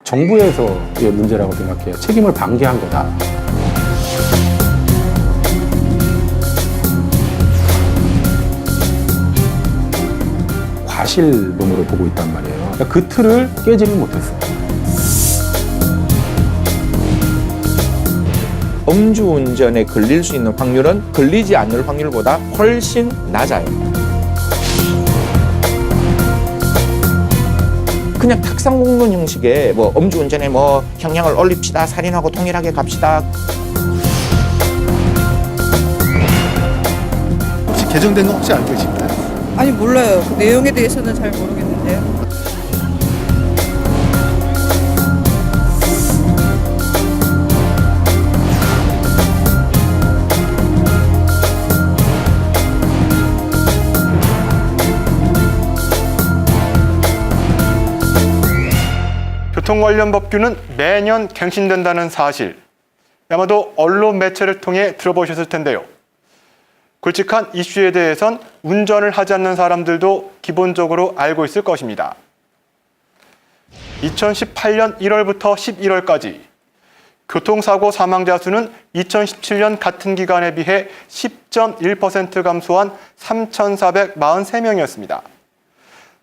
정부에서의 문제라고 생각해요. 책임을 방기한 거다. 과실범으로 보고 있단 말이에요. 그러니까 그 틀을 깨지는 못했어요. 음주운전에 걸릴 수 있는 확률은 걸리지 않을 확률보다 훨씬 낮아요. 그냥 탁상공론 형식의 뭐 음주운전에 뭐 형량을 올립시다, 살인하고 동일하게 갑시다. 혹시 개정된 거 혹시 알고 계신가요? 아니 몰라요. 그 내용에 대해서는 잘 모르겠는데요. 교통 관련 법규는 매년 갱신된다는 사실, 아마도 언론 매체를 통해 들어보셨을 텐데요. 굵직한 이슈에 대해선 운전을 하지 않는 사람들도 기본적으로 알고 있을 것입니다. 2018년 1월부터 11월까지 교통사고 사망자 수는 2017년 같은 기간에 비해 10.1% 감소한 3,443명이었습니다.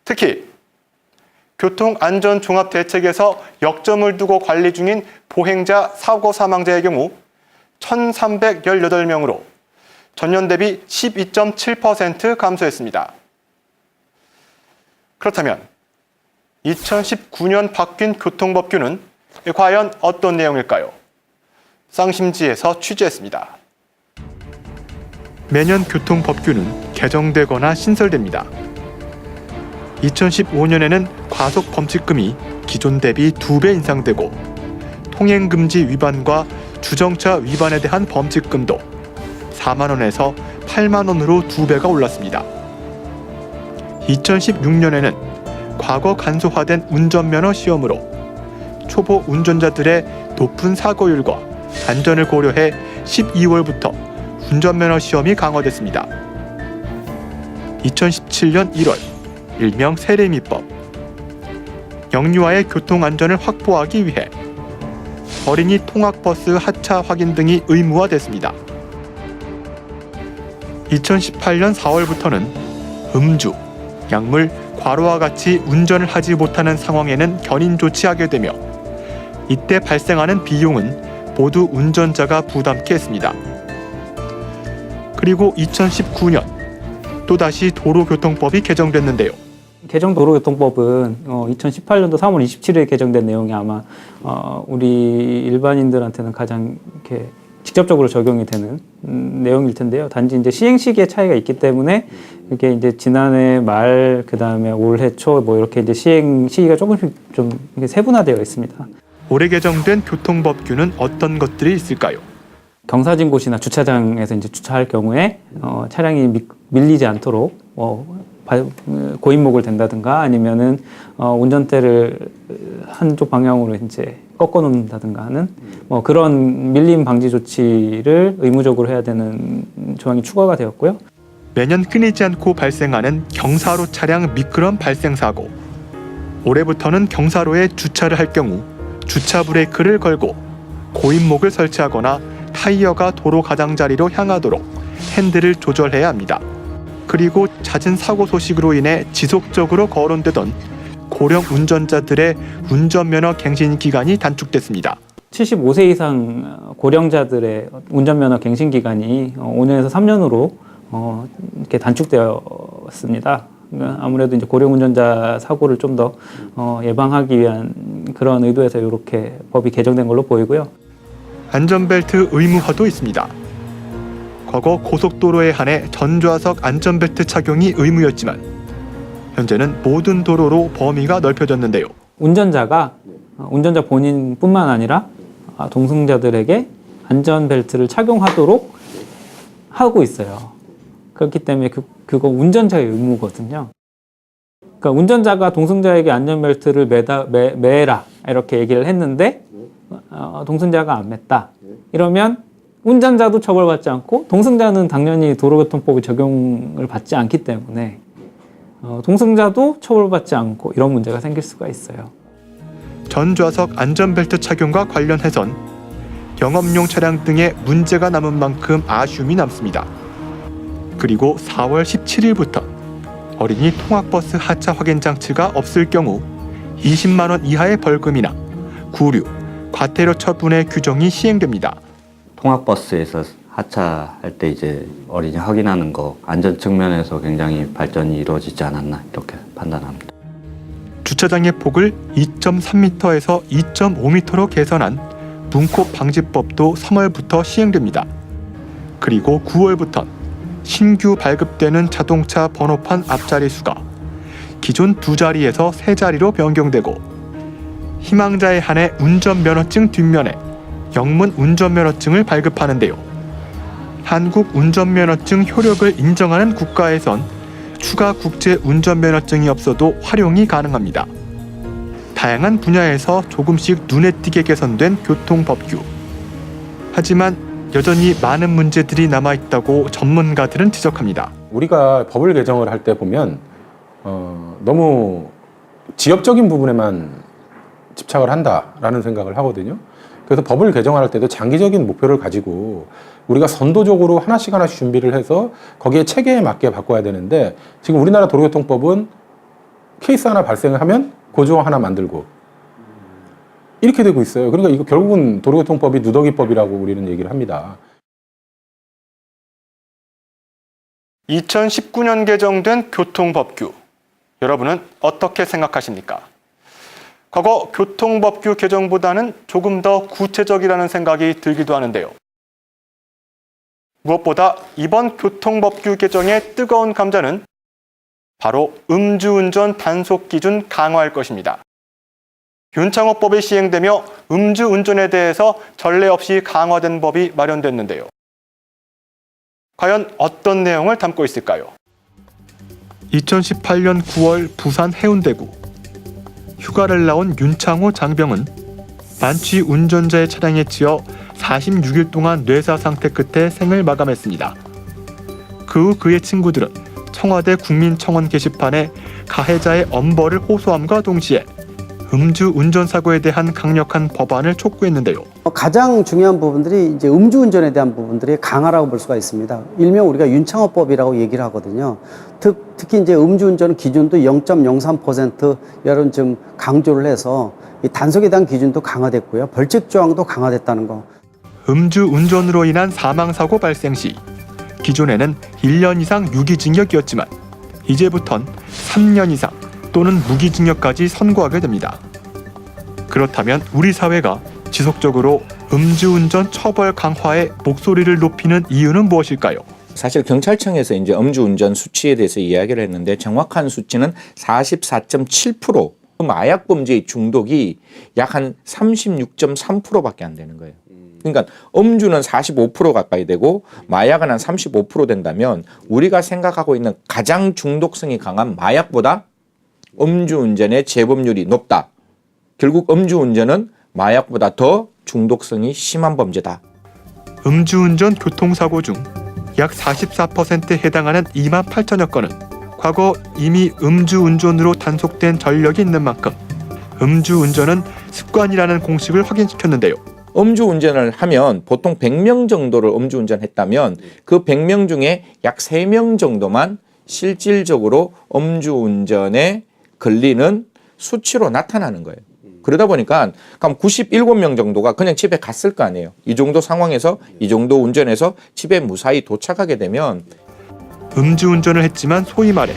특히 교통안전종합대책에서 역점을 두고 관리 중인 보행자 사고 사망자의 경우 1,318명으로 전년 대비 12.7% 감소했습니다. 그렇다면 2019년 바뀐 교통법규는 과연 어떤 내용일까요? 쌍심지에서 취재했습니다. 매년 교통법규는 개정되거나 신설됩니다. 2015년에는 과속 범칙금이 기존 대비 2배 인상되고 통행금지 위반과 주정차 위반에 대한 범칙금도 4만 원에서 8만 원으로 2배가 올랐습니다. 2016년에는 과거 간소화된 운전면허 시험으로 초보 운전자들의 높은 사고율과 안전을 고려해 12월부터 운전면허 시험이 강화됐습니다. 2017년 1월 일명 세례미법, 영유아의 교통안전을 확보하기 위해 어린이 통학버스 하차 확인 등이 의무화됐습니다. 2018년 4월부터는 음주, 약물, 과로와 같이 운전을 하지 못하는 상황에는 견인 조치하게 되며 이때 발생하는 비용은 모두 운전자가 부담케 했습니다. 그리고 2019년 또다시 도로교통법이 개정됐는데요. 개정 도로교통법은 2018년도 3월 27일에 개정된 내용이 아마 우리 일반인들한테는 가장 이렇게 직접적으로 적용이 되는 내용일 텐데요. 단지 이제 시행 시기에 차이가 있기 때문에 이게 이제 지난해 말 그다음에 올해 초 뭐 이렇게 이제 시행 시기가 조금씩 좀 이게 세분화되어 있습니다. 올해 개정된 교통법규는 어떤 것들이 있을까요? 경사진 곳이나 주차장에서 이제 주차할 경우에 차량이 밀리지 않도록 고인목을 댄다든가 아니면은 운전대를 한쪽 방향으로 이제 꺾어 놓는다든가 하는 그런 밀림 방지 조치를 의무적으로 해야 되는 조항이 추가가 되었고요. 매년 끊이지 않고 발생하는 경사로 차량 미끄럼 발생 사고. 올해부터는 경사로에 주차를 할 경우 주차 브레이크를 걸고 고인목을 설치하거나 타이어가 도로 가장자리로 향하도록 핸들을 조절해야 합니다. 그리고 잦은 사고 소식으로 인해 지속적으로 거론되던 고령 운전자들의 운전면허 갱신 기간이 단축됐습니다. 75세 이상 고령자들의 운전면허 갱신 기간이 5년에서 3년으로 이렇게 단축되었습니다. 아무래도 이제 고령 운전자 사고를 좀 더 예방하기 위한 그런 의도에서 이렇게 법이 개정된 걸로 보이고요. 안전벨트 의무화도 있습니다. 과거 고속도로에 한해 전좌석 안전벨트 착용이 의무였지만 현재는 모든 도로로 범위가 넓혀졌는데요. 운전자 본인뿐만 아니라 동승자들에게 안전벨트를 착용하도록 하고 있어요. 그렇기 때문에 그거 운전자의 의무거든요. 그러니까 운전자가 동승자에게 안전벨트를 매라 이렇게 얘기를 했는데 동승자가 안 맸다. 이러면 운전자도 처벌받지 않고 동승자는 당연히 도로교통법의 적용을 받지 않기 때문에 동승자도 처벌받지 않고 이런 문제가 생길 수가 있어요. 전좌석 안전벨트 착용과 관련해선 영업용 차량 등에 문제가 남은 만큼 아쉬움이 남습니다. 그리고 4월 17일부터 어린이 통학버스 하차 확인 장치가 없을 경우 20만 원 이하의 벌금이나 구류, 과태료 처분의 규정이 시행됩니다. 통학버스에서 하차할 때 이제 어린이 확인하는 거 안전 측면에서 굉장히 발전이 이루어지지 않았나 이렇게 판단합니다. 주차장의 폭을 2.3m에서 2.5m로 개선한 문콕 방지법도 3월부터 시행됩니다. 그리고 9월부터 신규 발급되는 자동차 번호판 앞자리 수가 기존 2자리에서 3자리로 변경되고 희망자에 한해 운전면허증 뒷면에 영문 운전면허증을 발급하는데요. 한국 운전면허증 효력을 인정하는 국가에선 추가 국제 운전면허증이 없어도 활용이 가능합니다. 다양한 분야에서 조금씩 눈에 띄게 개선된 교통법규. 하지만 여전히 많은 문제들이 남아있다고 전문가들은 지적합니다. 우리가 법을 개정을 할 때 보면 너무 지역적인 부분에만 집착을 한다라는 생각을 하거든요. 그래서 법을 개정할 때도 장기적인 목표를 가지고 우리가 선도적으로 하나씩 준비를 해서 거기에 체계에 맞게 바꿔야 되는데 지금 우리나라 도로교통법은 케이스 하나 발생을 하면 고조 하나 만들고 이렇게 되고 있어요. 그러니까 이거 결국은 도로교통법이 누더기법이라고 우리는 얘기를 합니다. 2019년 개정된 교통법규. 여러분은 어떻게 생각하십니까? 과거 교통법규 개정보다는 조금 더 구체적이라는 생각이 들기도 하는데요. 무엇보다 이번 교통법규 개정의 뜨거운 감자는 바로 음주운전 단속 기준 강화할 것입니다. 윤창호법이 시행되며 음주운전에 대해서 전례 없이 강화된 법이 마련됐는데요. 과연 어떤 내용을 담고 있을까요? 2018년 9월 부산 해운대구. 휴가를 나온 윤창호 장병은 만취 운전자의 차량에 치여 46일 동안 뇌사 상태 끝에 생을 마감했습니다. 그 후 그의 친구들은 청와대 국민청원 게시판에 가해자의 엄벌을 호소함과 동시에 음주 운전 사고에 대한 강력한 법안을 촉구했는데요. 가장 중요한 부분들이 이제 음주운전에 대한 부분들이 강화라고 볼 수가 있습니다. 일명 우리가 윤창호법이라고 얘기를 하거든요. 특히 이제 음주운전 기준도 0.03% 이런 좀 강조를 해서 이 단속에 대한 기준도 강화됐고요. 벌칙 조항도 강화됐다는 거. 음주운전으로 인한 사망사고 발생 시 기존에는 1년 이상 유기징역이었지만 이제부턴 3년 이상 또는 무기징역까지 선고하게 됩니다. 그렇다면 우리 사회가 지속적으로 음주운전 처벌 강화에 목소리를 높이는 이유는 무엇일까요? 사실 경찰청에서 이제 음주운전 수치에 대해서 이야기를 했는데 정확한 수치는 44.7%, 마약 범죄의 중독이 약 한 36.3%밖에 안 되는 거예요. 그러니까 음주는 45% 가까이 되고 마약은 한 35% 된다면 우리가 생각하고 있는 가장 중독성이 강한 마약보다 음주운전의 재범률이 높다. 결국 음주운전은 마약보다 더 중독성이 심한 범죄다. 음주운전 교통사고 중 약 44%에 해당하는 2만 8천여 건은 과거 이미 음주운전으로 단속된 전력이 있는 만큼 음주운전은 습관이라는 공식을 확인시켰는데요. 음주운전을 하면 보통 100명 정도를 음주운전했다면 그 100명 중에 약 3명 정도만 실질적으로 음주운전에 걸리는 수치로 나타나는 거예요. 그러다 보니까 그럼 97명 정도가 그냥 집에 갔을 거 아니에요. 이 정도 상황에서 이 정도 운전해서 집에 무사히 도착하게 되면 음주운전을 했지만 소위 말해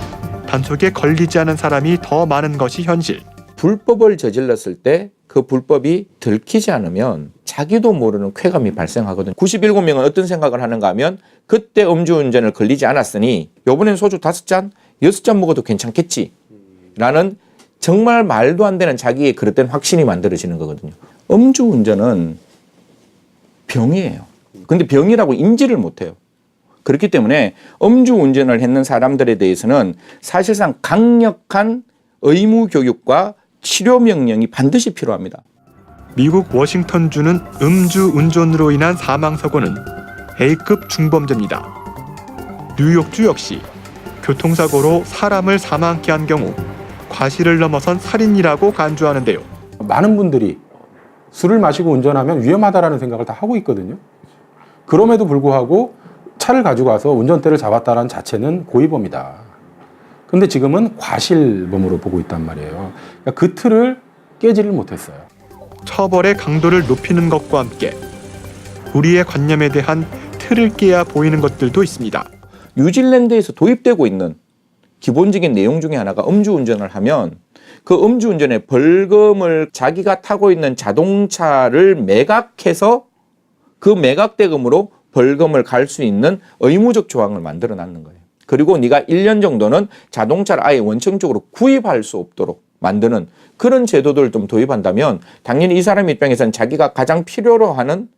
단속에 걸리지 않은 사람이 더 많은 것이 현실. 불법을 저질렀을 때 그 불법이 들키지 않으면 자기도 모르는 쾌감이 발생하거든요. 97명은 어떤 생각을 하는가 하면 그때 음주운전을 걸리지 않았으니 이번엔 소주 5잔, 6잔 먹어도 괜찮겠지 라는 정말 말도 안 되는 자기의 그릇된 확신이 만들어지는 거거든요. 음주운전은 병이에요. 근데 병이라고 인지를 못해요. 그렇기 때문에 음주운전을 했는 사람들에 대해서는 사실상 강력한 의무 교육과 치료 명령이 반드시 필요합니다. 미국 워싱턴주는 음주운전으로 인한 사망사고는 A급 중범죄입니다. 뉴욕주 역시 교통사고로 사람을 사망케 한 경우 과실을 넘어선 살인이라고 간주하는데요. 많은 분들이 술을 마시고 운전하면 위험하다라는 생각을 다 하고 있거든요. 그럼에도 불구하고 차를 가지고 와서 운전대를 잡았다는 자체는 고의범이다. 근데 지금은 과실범으로 보고 있단 말이에요. 그러니까 그 틀을 깨지를 못했어요. 처벌의 강도를 높이는 것과 함께 우리의 관념에 대한 틀을 깨야 보이는 것들도 있습니다. 뉴질랜드에서 도입되고 있는 기본적인 내용 중에 하나가 음주운전을 하면 그 음주운전의 벌금을 자기가 타고 있는 자동차를 매각해서 그 매각대금으로 벌금을 갈 수 있는 의무적 조항을 만들어 놨는 거예요. 그리고 네가 1년 정도는 자동차를 아예 원천적으로 구입할 수 없도록 만드는 그런 제도들을 좀 도입한다면 당연히 이 사람 입장에서는 자기가 가장 필요로 하는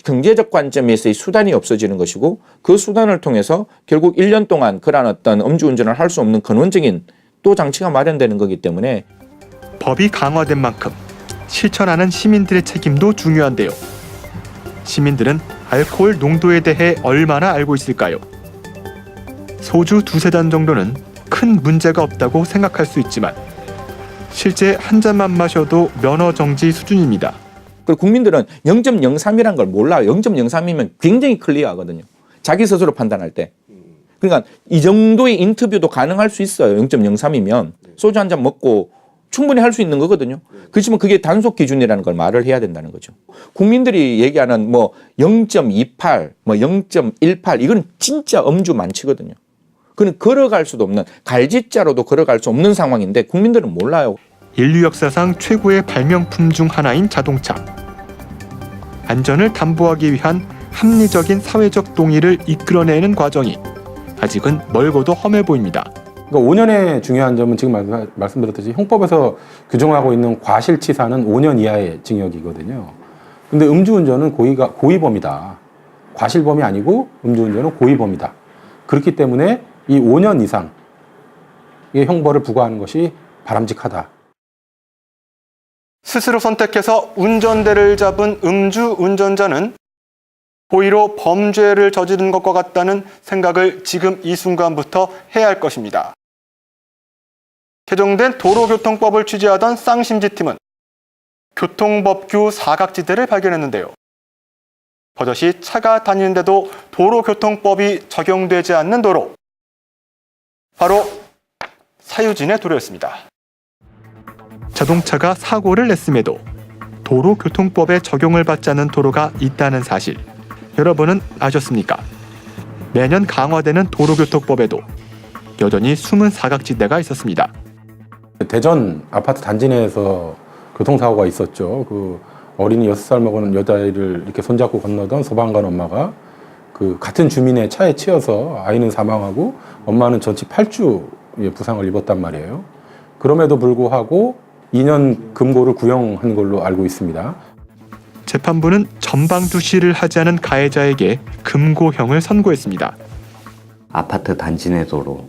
경제적 관점에서의 수단이 없어지는 것이고 그 수단을 통해서 결국 1년 동안 그런 어떤 음주운전을 할 수 없는 근원적인 또 장치가 마련되는 거기 때문에 법이 강화된 만큼 실천하는 시민들의 책임도 중요한데요. 시민들은 알코올 농도에 대해 얼마나 알고 있을까요? 소주 두세 잔 정도는 큰 문제가 없다고 생각할 수 있지만 실제 한 잔만 마셔도 면허 정지 수준입니다. 그리고 국민들은 0.03이라는 걸 몰라요. 0.03이면 굉장히 클리어하거든요. 자기 스스로 판단할 때. 그러니까 이 정도의 인터뷰도 가능할 수 있어요. 0.03이면 소주 한 잔 먹고 충분히 할 수 있는 거거든요. 그렇지만 그게 단속 기준이라는 걸 말을 해야 된다는 거죠. 국민들이 얘기하는 뭐 0.28, 뭐 0.18 이건 진짜 음주 만취거든요. 그는 걸어갈 수도 없는 갈짓자로도 걸어갈 수 없는 상황인데 국민들은 몰라요. 인류 역사상 최고의 발명품 중 하나인 자동차. 안전을 담보하기 위한 합리적인 사회적 동의를 이끌어내는 과정이 아직은 멀고도 험해 보입니다. 그러니까 5년의 중요한 점은 지금 말씀드렸듯이 형법에서 규정하고 있는 과실치사는 5년 이하의 징역이거든요. 근데 음주운전은 고의범이다. 과실범이 아니고 음주운전은 고의범이다. 그렇기 때문에 이 5년 이상의 형벌을 부과하는 것이 바람직하다. 스스로 선택해서 운전대를 잡은 음주 운전자는 고의로 범죄를 저지른 것과 같다는 생각을 지금 이 순간부터 해야 할 것입니다. 개정된 도로교통법을 취재하던 쌍심지팀은 교통법규 사각지대를 발견했는데요. 버젓이 차가 다니는데도 도로교통법이 적용되지 않는 도로. 바로 사유진의 도로였습니다. 자동차가 사고를 냈음에도 도로교통법에 적용을 받지 않는 도로가 있다는 사실 여러분은 아셨습니까? 매년 강화되는 도로교통법에도 여전히 숨은 사각지대가 있었습니다. 대전 아파트 단지 내에서 교통사고가 있었죠. 그 어린이 6살 먹은 여자아이를 이렇게 손잡고 건너던 소방관 엄마가 그 같은 주민의 차에 치여서 아이는 사망하고 엄마는 전치 8주의 부상을 입었단 말이에요. 그럼에도 불구하고 2년 금고를 구형한 걸로 알고 있습니다. 재판부는 전방주시를 하지 않은 가해자에게 금고형을 선고했습니다. 아파트 단지 내 도로,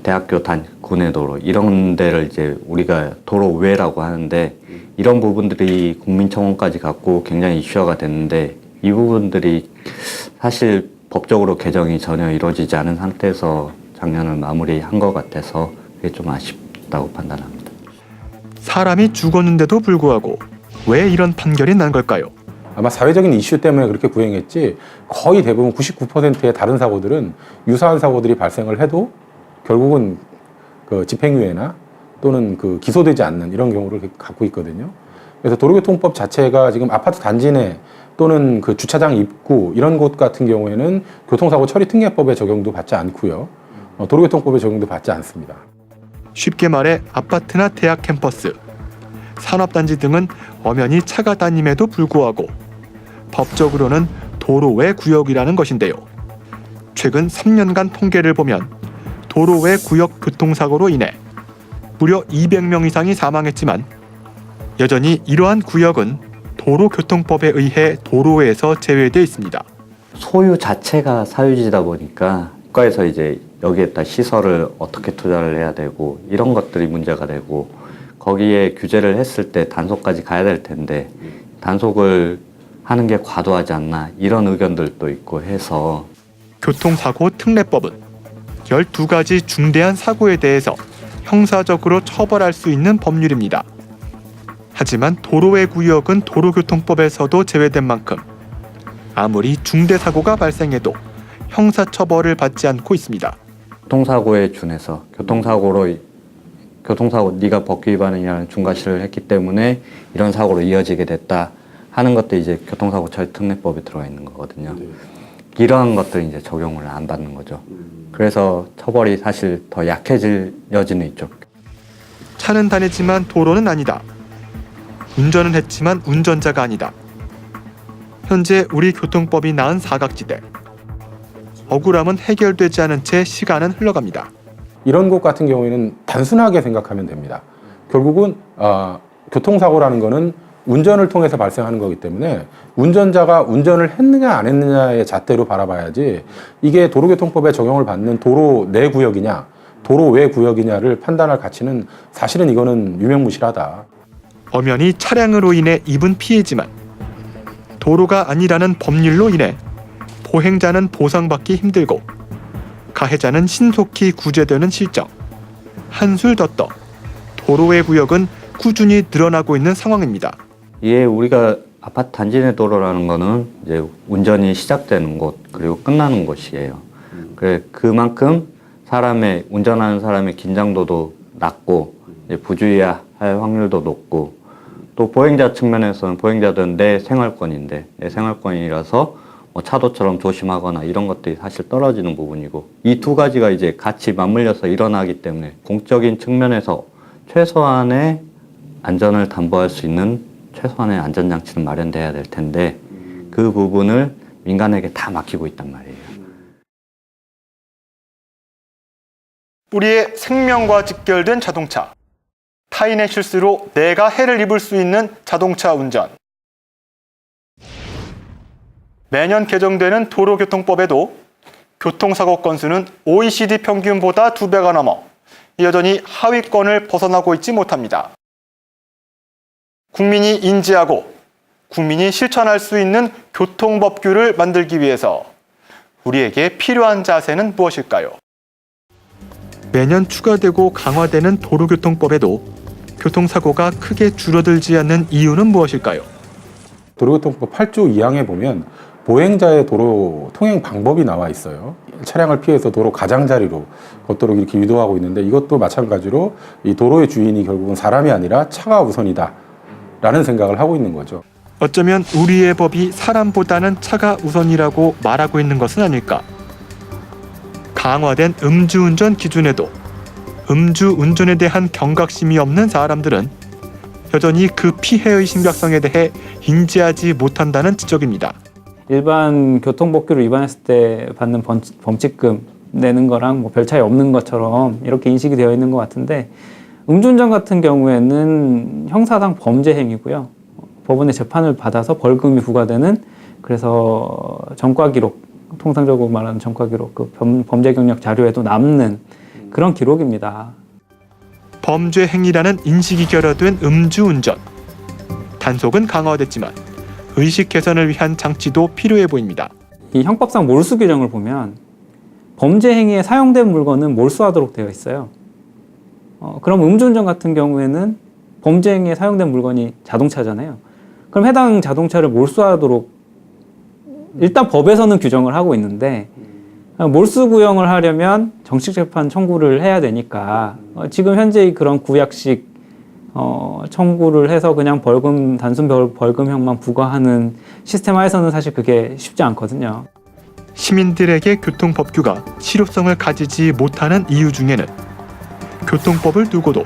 대학교 구내 도로 이런 데를 이제 우리가 도로 우회라고 하는데 이런 부분들이 국민청원까지 갖고 굉장히 이슈화가 됐는데 이 부분들이 사실 법적으로 개정이 전혀 이루어지지 않은 상태에서 작년을 마무리한 것 같아서 그게 좀 아쉽다고 판단합니다. 사람이 죽었는데도 불구하고 왜 이런 판결이 난 걸까요? 아마 사회적인 이슈 때문에 그렇게 구형했지 거의 대부분 99%의 다른 사고들은 유사한 사고들이 발생을 해도 결국은 그 집행유예나 또는 그 기소되지 않는 이런 경우를 갖고 있거든요. 그래서 도로교통법 자체가 지금 아파트 단지 내 또는 그 주차장 입구 이런 곳 같은 경우에는 교통사고 처리 특례법에 적용도 받지 않고요. 도로교통법에 적용도 받지 않습니다. 쉽게 말해 아파트나 대학 캠퍼스, 산업단지 등은 엄연히 차가 다님에도 불구하고 법적으로는 도로외 구역이라는 것인데요. 최근 3년간 통계를 보면 도로외 구역 교통사고로 인해 무려 200명 이상이 사망했지만 여전히 이러한 구역은 도로교통법에 의해 도로에서 제외되어 있습니다. 소유 자체가 사유지다 보니까 국가에서 이제 여기에다 시설을 어떻게 투자를 해야 되고 이런 것들이 문제가 되고 거기에 규제를 했을 때 단속까지 가야 될 텐데 단속을 하는 게 과도하지 않나 이런 의견들도 있고 해서 교통사고 특례법은 12가지 중대한 사고에 대해서 형사적으로 처벌할 수 있는 법률입니다. 하지만 도로의 구역은 도로교통법에서도 제외된 만큼 아무리 중대 사고가 발생해도 형사처벌을 받지 않고 있습니다. 교통사고에 준해서 교통사고 네가 법규 위반이라는 중과실을 했기 때문에 이런 사고로 이어지게 됐다 하는 것도 이제 교통사고 처리 특례법에 들어가 있는 거거든요. 이러한 것들 이제 적용을 안 받는 거죠. 그래서 처벌이 사실 더 약해질 여지는 있죠. 차는 다니지만 도로는 아니다. 운전은 했지만 운전자가 아니다. 현재 우리 교통법이 낳은 사각지대. 억울함은 해결되지 않은 채 시간은 흘러갑니다. 이런 것 같은 경우에는 단순하게 생각하면 됩니다. 결국은 교통사고라는 거는 운전을 통해서 발생하는 거기 때문에 운전자가 운전을 했느냐 안 했느냐의 잣대로 바라봐야지 이게 도로교통법에 적용을 받는 도로 내 구역이냐 도로 외 구역이냐를 판단할 가치는 사실은 이거는 유명무실하다. 엄연히 차량으로 인해 입은 피해지만 도로가 아니라는 법률로 인해 보행자는 보상받기 힘들고 가해자는 신속히 구제되는 실정. 한술 더 떠 도로의 구역은 꾸준히 늘어나고 있는 상황입니다. 이게 우리가 아파트 단지 내 도로라는 거는 이제 운전이 시작되는 곳 그리고 끝나는 곳이에요. 그만큼 운전하는 사람의 긴장도도 낮고 이제 부주의할 확률도 높고 또 보행자 측면에서는 보행자들은 내 생활권인데 내 생활권이라서 뭐 차도처럼 조심하거나 이런 것들이 사실 떨어지는 부분이고 이 두 가지가 이제 같이 맞물려서 일어나기 때문에 공적인 측면에서 최소한의 안전을 담보할 수 있는 최소한의 안전장치는 마련돼야 될 텐데 그 부분을 민간에게 다 맡기고 있단 말이에요. 우리의 생명과 직결된 자동차. 타인의 실수로 내가 해를 입을 수 있는 자동차 운전. 매년 개정되는 도로교통법에도 교통사고 건수는 OECD 평균보다 2배가 넘어 여전히 하위권을 벗어나고 있지 못합니다. 국민이 인지하고 국민이 실천할 수 있는 교통법규를 만들기 위해서 우리에게 필요한 자세는 무엇일까요? 매년 추가되고 강화되는 도로교통법에도 교통사고가 크게 줄어들지 않는 이유는 무엇일까요? 도로교통법 8조 2항에 보면 보행자의 도로 통행 방법이 나와 있어요. 차량을 피해서 도로 가장자리로 걷도록 이렇게 유도하고 있는데 이것도 마찬가지로 이 도로의 주인이 결국은 사람이 아니라 차가 우선이다 라는 생각을 하고 있는 거죠. 어쩌면 우리의 법이 사람보다는 차가 우선이라고 말하고 있는 것은 아닐까? 강화된 음주운전 기준에도 음주운전에 대한 경각심이 없는 사람들은 여전히 그 피해의 심각성에 대해 인지하지 못한다는 지적입니다. 일반 교통법규를 위반했을 때 받는 범칙금 내는 거랑 뭐 별 차이 없는 것처럼 이렇게 인식이 되어 있는 것 같은데 음주운전 같은 경우에는 형사상 범죄 행위고요. 법원의 재판을 받아서 벌금이 부과되는 그래서 전과 기록, 통상적으로 말하는 전과 기록, 그 범죄 경력 자료에도 남는 그런 기록입니다. 범죄 행위라는 인식이 결여된 음주운전. 단속은 강화됐지만 의식 개선을 위한 장치도 필요해 보입니다. 이 형법상 몰수 규정을 보면 범죄 행위에 사용된 물건은 몰수하도록 되어 있어요. 그럼 음주운전 같은 경우에는 범죄 행위에 사용된 물건이 자동차잖아요. 그럼 해당 자동차를 몰수하도록 일단 법에서는 규정을 하고 있는데 몰수 구형을 하려면 정식재판 청구를 해야 되니까 지금 현재의 그런 구약식 청구를 해서 그냥 단순 벌금형만 부과하는 시스템 하에서는 사실 그게 쉽지 않거든요. 시민들에게 교통법규가 실효성을 가지지 못하는 이유 중에는 교통법을 두고도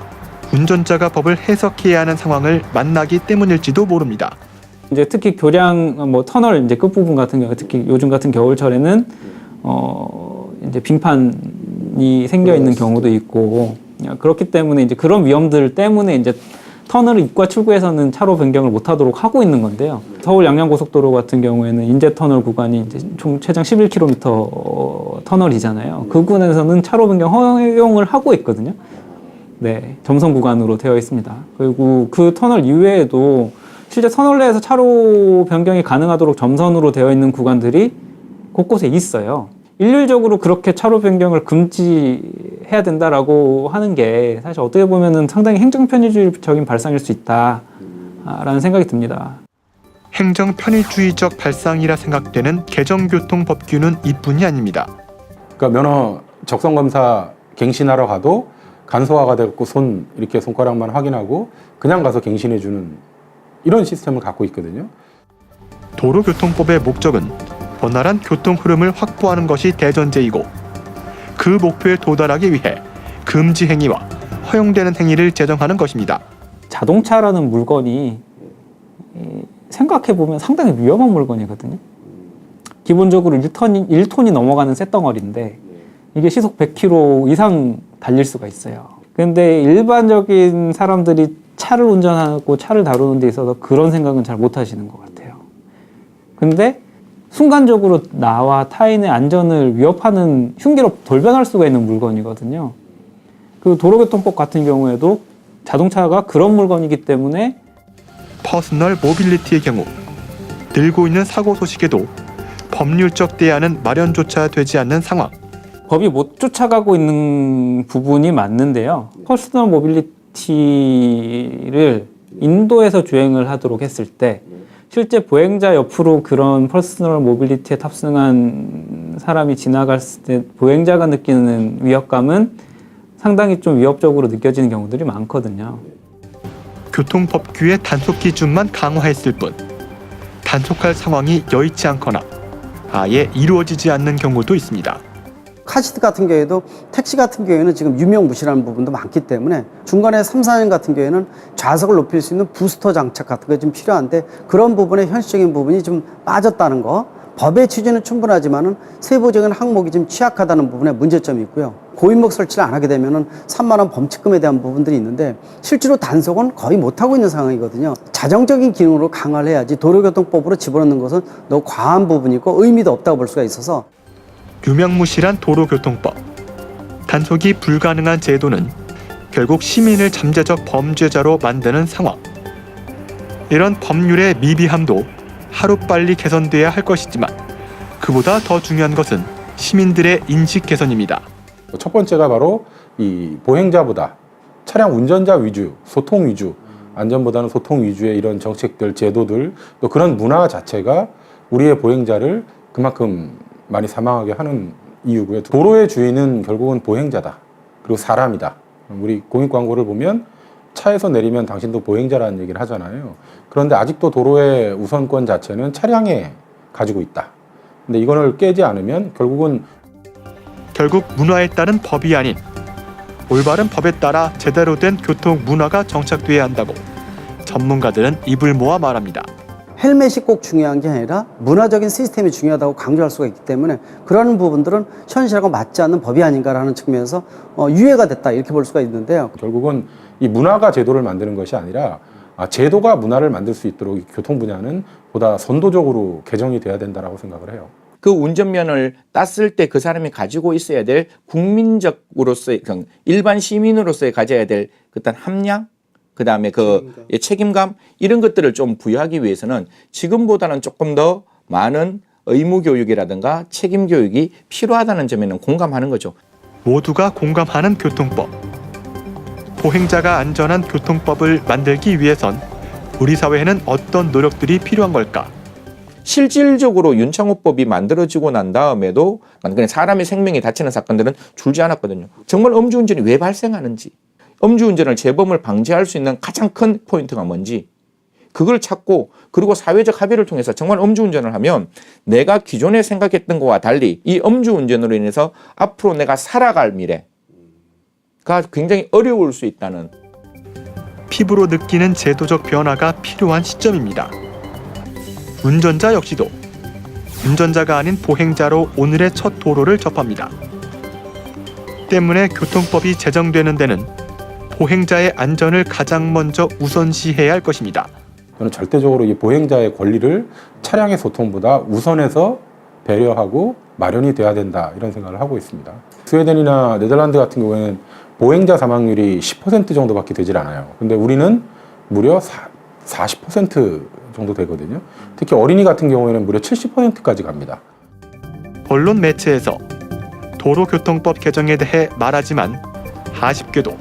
운전자가 법을 해석해야 하는 상황을 만나기 때문일지도 모릅니다. 이제 특히 교량 터널 이제 끝부분 같은 경우 특히 요즘 같은 겨울철에는 이제 빙판이 생겨 있는 경우도 있고 그렇기 때문에 이제 그런 위험들 때문에 이제 터널 입과 출구에서는 차로 변경을 못하도록 하고 있는 건데요. 서울 양양고속도로 같은 경우에는 인제 터널 구간이 이제 총 최장 11km 터널이잖아요. 그 구간에서는 차로 변경 허용을 하고 있거든요. 네, 점선 구간으로 되어 있습니다. 그리고 그 터널 이외에도 실제 터널 내에서 차로 변경이 가능하도록 점선으로 되어 있는 구간들이 곳곳에 있어요. 일률적으로 그렇게 차로 변경을 금지해야 된다라고 하는 게 사실 어떻게 보면은 상당히 행정 편의주의적인 발상일 수 있다. 않을까라는 생각이 듭니다. 행정 편의주의적 발상이라 생각되는 개정교통법규는 이뿐이 아닙니다. 그러니까 면허 적성 검사 갱신하러 가도 간소화가 되고 이렇게 손가락만 확인하고 그냥 가서 갱신해 주는 이런 시스템을 갖고 있거든요. 도로교통법의 목적은 원활한 교통 흐름을 확보하는 것이 대전제이고 그 목표에 도달하기 위해 금지 행위와 허용되는 행위를 제정하는 것입니다. 자동차라는 물건이 생각해보면 상당히 위험한 물건이거든요. 기본적으로 1톤이 넘어가는 쇳덩어리인데 이게 시속 100km 이상 달릴 수가 있어요. 근데 일반적인 사람들이 차를 운전하고 차를 다루는 데 있어서 그런 생각은 잘 못 하시는 것 같아요. 근데 순간적으로 나와 타인의 안전을 위협하는 흉기로 돌변할 수가 있는 물건이거든요. 그 도로교통법 같은 경우에도 자동차가 그런 물건이기 때문에 퍼스널 모빌리티의 경우 늘고 있는 사고 소식에도 법률적 대안은 마련조차 되지 않는 상황. 법이 못 쫓아가고 있는 부분이 맞는데요. 퍼스널 모빌리티를 인도에서 주행을 하도록 했을 때 실제 보행자 옆으로 그런 퍼스널 모빌리티에 탑승한 사람이 지나갔을 때 보행자가 느끼는 위협감은 상당히 좀 위협적으로 느껴지는 경우들이 많거든요. 교통법규의 단속 기준만 강화했을 뿐 단속할 상황이 여의치 않거나 아예 이루어지지 않는 경우도 있습니다. 카시트 같은 경우에도 택시 같은 경우에는 지금 유명무실한 부분도 많기 때문에 중간에 3, 4년 같은 경우에는 좌석을 높일 수 있는 부스터 장착 같은 게 좀 필요한데 그런 부분에 현실적인 부분이 좀 빠졌다는 거. 법의 취지는 충분하지만은 세부적인 항목이 좀 취약하다는 부분에 문제점이 있고요. 고인목 설치를 안 하게 되면은 3만 원 범칙금에 대한 부분들이 있는데 실제로 단속은 거의 못 하고 있는 상황이거든요. 자정적인 기능으로 강화를 해야지 도로교통법으로 집어넣는 것은 너무 과한 부분이고 의미도 없다고 볼 수가 있어서 유명무실한 도로교통법. 단속이 불가능한 제도는 결국 시민을 잠재적 범죄자로 만드는 상황. 이런 법률의 미비함도 하루빨리 개선돼야 할 것이지만 그보다 더 중요한 것은 시민들의 인식 개선입니다. 첫 번째가 바로 이 보행자보다 차량 운전자 위주, 소통 위주, 안전보다는 소통 위주의 이런 정책들, 제도들, 또 그런 문화 자체가 우리의 보행자를 그만큼 많이 사망하게 하는 이유고요. 도로의 주인은 결국은 보행자다. 그리고 사람이다. 우리 공익 광고를 보면 차에서 내리면 당신도 보행자라는 얘기를 하잖아요. 그런데 아직도 도로의 우선권 자체는 차량에 가지고 있다. 근데 이거를 깨지 않으면 결국 문화에 따른 법이 아닌 올바른 법에 따라 제대로 된 교통 문화가 정착돼야 한다고 전문가들은 입을 모아 말합니다. 헬멧이 꼭 중요한 게 아니라 문화적인 시스템이 중요하다고 강조할 수가 있기 때문에 그런 부분들은 현실하고 맞지 않는 법이 아닌가라는 측면에서 유예가 됐다 이렇게 볼 수가 있는데요. 결국은 이 문화가 제도를 만드는 것이 아니라 제도가 문화를 만들 수 있도록 교통 분야는 보다 선도적으로 개정이 돼야 된다라고 생각을 해요. 그 운전면허를 땄을 때 그 사람이 가지고 있어야 될 국민적으로서의 일반 시민으로서의 가져야 될 어떤 함량, 그 다음에 책임감 이런 것들을 좀 부여하기 위해서는 지금보다는 조금 더 많은 의무 교육이라든가 책임 교육이 필요하다는 점에는 공감하는 거죠. 모두가 공감하는 교통법. 보행자가 안전한 교통법을 만들기 위해선 우리 사회에는 어떤 노력들이 필요한 걸까? 실질적으로 윤창호법이 만들어지고 난 다음에도 사람의 생명이 다치는 사건들은 줄지 않았거든요. 정말 음주운전이 왜 발생하는지, 음주운전을 재범을 방지할 수 있는 가장 큰 포인트가 뭔지 그걸 찾고 그리고 사회적 합의를 통해서 정말 음주운전을 하면 내가 기존에 생각했던 것과 달리 이 음주운전으로 인해서 앞으로 내가 살아갈 미래가 굉장히 어려울 수 있다는 피부로 느끼는 제도적 변화가 필요한 시점입니다. 운전자 역시도 운전자가 아닌 보행자로 오늘의 첫 도로를 접합니다. 때문에 교통법이 제정되는 데는 보행자의 안전을 가장 먼저 우선시해야 할 것입니다. 저는 절대적으로 이 보행자의 권리를 차량의 소통보다 우선해서 배려하고 마련이 돼야 된다 이런 생각을 하고 있습니다. 스웨덴이나 네덜란드 같은 경우에는 보행자 사망률이 10% 정도밖에 되질 않아요. 근데 우리는 무려 40% 정도 되거든요. 특히 어린이 같은 경우에는 무려 70%까지 갑니다. 언론 매체에서 도로교통법 개정에 대해 말하지만 아쉽게도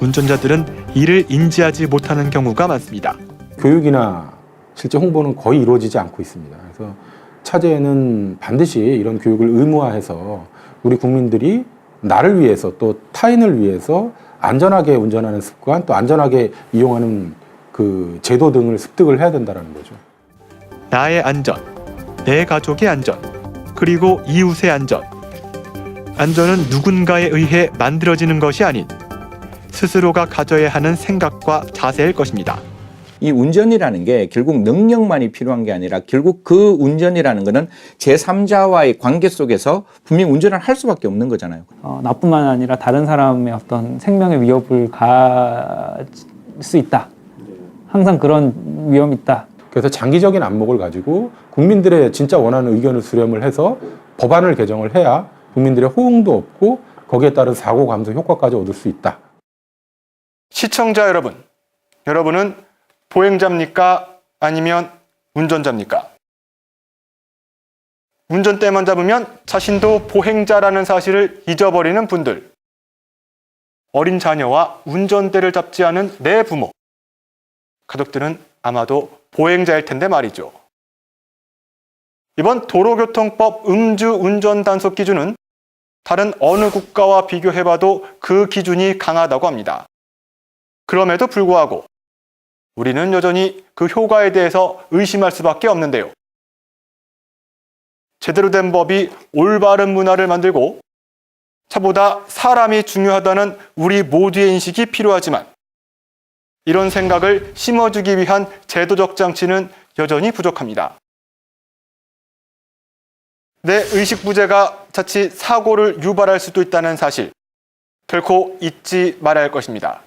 운전자들은 이를 인지하지 못하는 경우가 많습니다. 교육이나 실제 홍보는 거의 이루어지지 않고 있습니다. 그래서 차제에는 반드시 이런 교육을 의무화해서 우리 국민들이 나를 위해서 또 타인을 위해서 안전하게 운전하는 습관, 또 안전하게 이용하는 그 제도 등을 습득을 해야 된다는 거죠. 나의 안전, 내 가족의 안전, 그리고 이웃의 안전. 안전은 누군가에 의해 만들어지는 것이 아닌 스스로가 가져야 하는 생각과 자세일 것입니다. 이 운전이라는 게 결국 능력만이 필요한 게 아니라 결국 그 운전이라는 거는 제3자와의 관계 속에서 분명히 운전을 할 수밖에 없는 거잖아요. 나뿐만 아니라 다른 사람의 어떤 생명의 위협을 가할 수 있다. 항상 그런 위험이 있다. 그래서 장기적인 안목을 가지고 국민들의 진짜 원하는 의견을 수렴을 해서 법안을 개정을 해야 국민들의 호응도 없고 거기에 따른 사고 감소 효과까지 얻을 수 있다. 시청자 여러분, 여러분은 보행자입니까? 아니면 운전자입니까? 운전대만 잡으면 자신도 보행자라는 사실을 잊어버리는 분들. 어린 자녀와 운전대를 잡지 않은 내 부모. 가족들은 아마도 보행자일 텐데 말이죠. 이번 도로교통법 음주운전 단속 기준은 다른 어느 국가와 비교해봐도 그 기준이 강하다고 합니다. 그럼에도 불구하고 우리는 여전히 그 효과에 대해서 의심할 수밖에 없는데요. 제대로 된 법이 올바른 문화를 만들고 차보다 사람이 중요하다는 우리 모두의 인식이 필요하지만 이런 생각을 심어주기 위한 제도적 장치는 여전히 부족합니다. 내 의식 부재가 자칫 사고를 유발할 수도 있다는 사실 결코 잊지 말아야 할 것입니다.